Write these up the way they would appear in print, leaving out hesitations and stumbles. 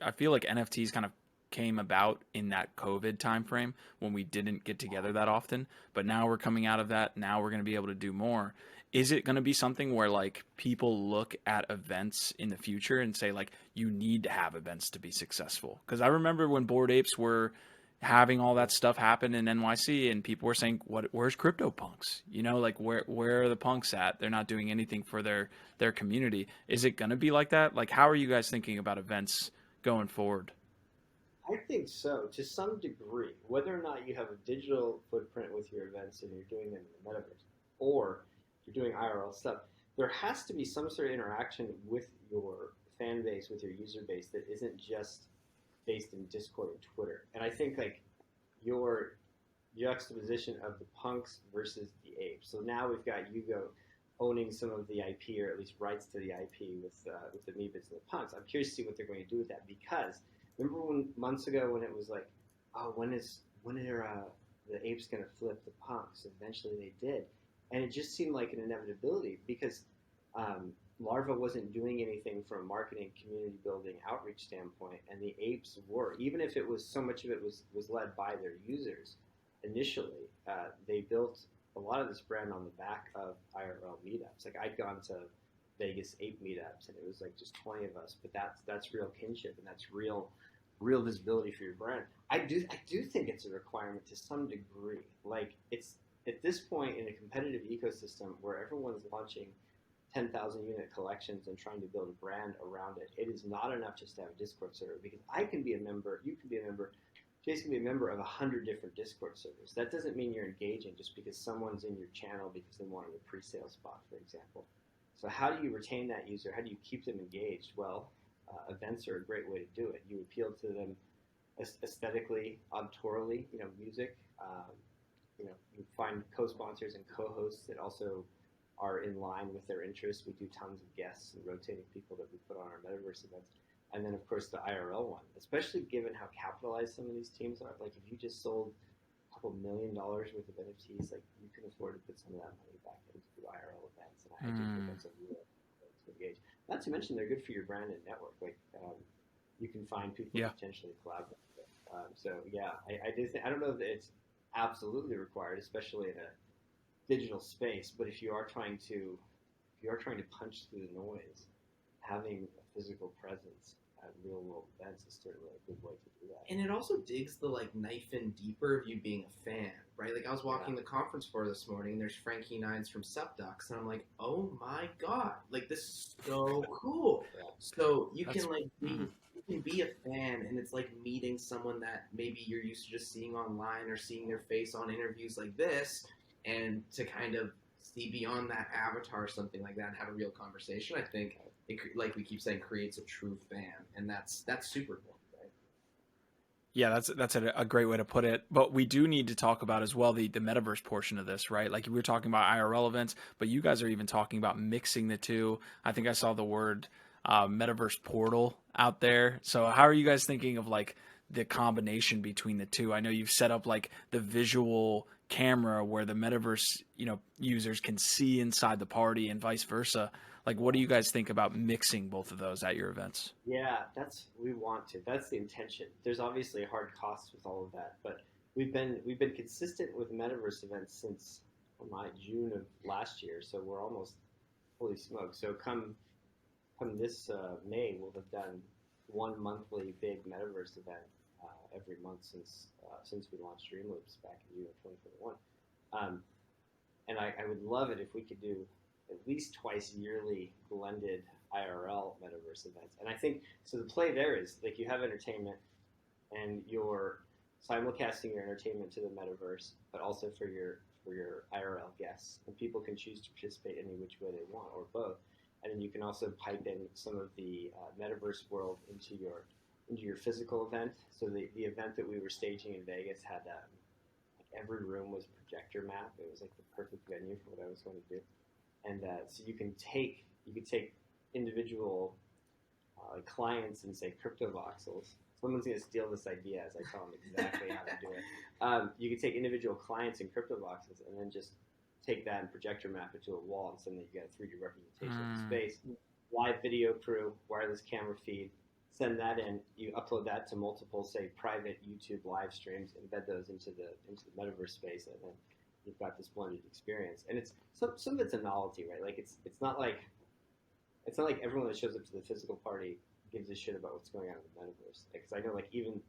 I feel like NFTs kind of came about in that COVID timeframe when we didn't get together that often. But now we're coming out of that. Now we're going to be able to do more. Is it going to be something where like people look at events in the future and say like you need to have events to be successful? Because I remember when Bored Apes were having all that stuff happen in NYC and people were saying, "What? Where's crypto punks? You know, like where are the punks at? They're not doing anything for their community." Is it going to be like that? Like, how are you guys thinking about events going forward? I think so, to some degree. Whether or not you have a digital footprint with your events and you're doing them in the metaverse, or you're doing IRL stuff, there has to be some sort of interaction with your fan base, with your user base that isn't just based in Discord and Twitter. And I think like your juxtaposition of the punks versus the apes. So now we've got Yugo owning some of the IP, or at least rights to the IP with the Meebits and the punks. I'm curious to see what they're going to do with that, because remember when months ago when it was like, oh, when are the apes going to flip the punks? Eventually they did, and it just seemed like an inevitability because Larva wasn't doing anything from a marketing, community building, outreach standpoint, and the apes were. Even if it was so much of it was led by their users initially, they built a lot of this brand on the back of IRL meetups. Like I'd gone to Vegas ape meetups, and it was like just 20 of us, but that's real kinship and that's real visibility for your brand. I do think it's a requirement to some degree. Like it's at this point in a competitive ecosystem where everyone's launching 10,000 unit collections and trying to build a brand around it. It is not enough just to have a Discord server, because I can be a member, you can be a member, Jason can be a member of 100 different Discord servers. That doesn't mean you're engaging just because someone's in your channel because they wanted a pre-sale spot, for example. So how do you retain that user? How do you keep them engaged? Well, events are a great way to do it. You appeal to them aesthetically, auditorily, music. You find co-sponsors and co-hosts that also are in line with their interests. We do tons of guests and rotating people that we put on our metaverse events. And then, of course, the IRL one, especially given how capitalized some of these teams are. Like, if you just sold a couple $1 million worth of NFTs, like, you can afford to put some of that money back into IRL events. And I do think Hmm. that's a real way to engage. Not to mention, they're good for your brand and network. Like, you can find people to Yeah. potentially collaborate with. So, yeah, I do think, I don't know that it's absolutely required, especially in a digital space. But if you are trying to punch through the noise, having a physical presence at real world events is certainly a good way to do that. And it also digs the like knife in deeper of you being a fan, right? Like I was Yeah, walking the conference floor this morning, and there's Frankie Nines from Sepducks, and I'm like, oh my god, like this is so cool. yeah, So you can That's. like Mhm. be you can be a fan, and it's like meeting someone that maybe you're used to just seeing online or seeing their face on interviews like this, and to kind of see beyond that avatar or something like that and have a real conversation. I think it, like we keep saying, creates a true fan, and that's super cool. Right? Yeah, that's a great way to put it. But we do need to talk about as well the metaverse portion of this, right? Like we were talking about IRL events, but you guys are even talking about mixing the two. I think I saw the word metaverse portal out there. So how are you guys thinking of like the combination between the two? I know you've set up like the visual camera where the metaverse, users can see inside the party and vice versa. Like, what do yeah. you guys think about mixing both of those at your events? Yeah, we want to. That's the intention. There's obviously hard costs with all of that, but we've been consistent with metaverse events since June of last year. So we're almost fully smoked. So come this May, we'll have done one monthly big metaverse event every month since we launched Dreamloops back in June of 2021. Um, and I would love it if we could do at least twice yearly blended IRL metaverse events. And I think so. The play there is like you have entertainment, and you're simulcasting your entertainment to the metaverse, but also for your IRL guests, and people can choose to participate any which way they want or both. And then you can also pipe in some of the metaverse world into your physical event. So the event that we were staging in Vegas had like every room was a projector map. It was like the perfect venue for what I was going to do. And so you could take individual clients and say crypto voxels. Someone's going to steal this idea as I tell them exactly how to do it. You could take individual clients and crypto voxels and then just take that and projector map it to a wall, and suddenly you get a 3D representation of the Mm. space. Live video crew, wireless camera feed, send that in. You upload that to multiple, say, private YouTube live streams, embed those into the metaverse space, and then you've got this blended experience. And it's some of it's a novelty, right? Like it's not like everyone that shows up to the physical party gives a shit about what's going on in the metaverse. Because I know, like, even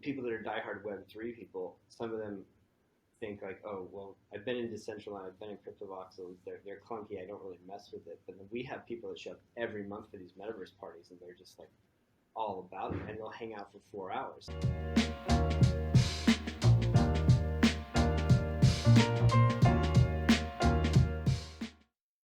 people that are diehard Web3 people, some of them think like, oh, well, I've been in Decentraland, I've been in CryptoVoxels, they're clunky, I don't really mess with it. But then we have people that show up every month for these metaverse parties, and they're just like all about it, and they'll hang out for 4 hours.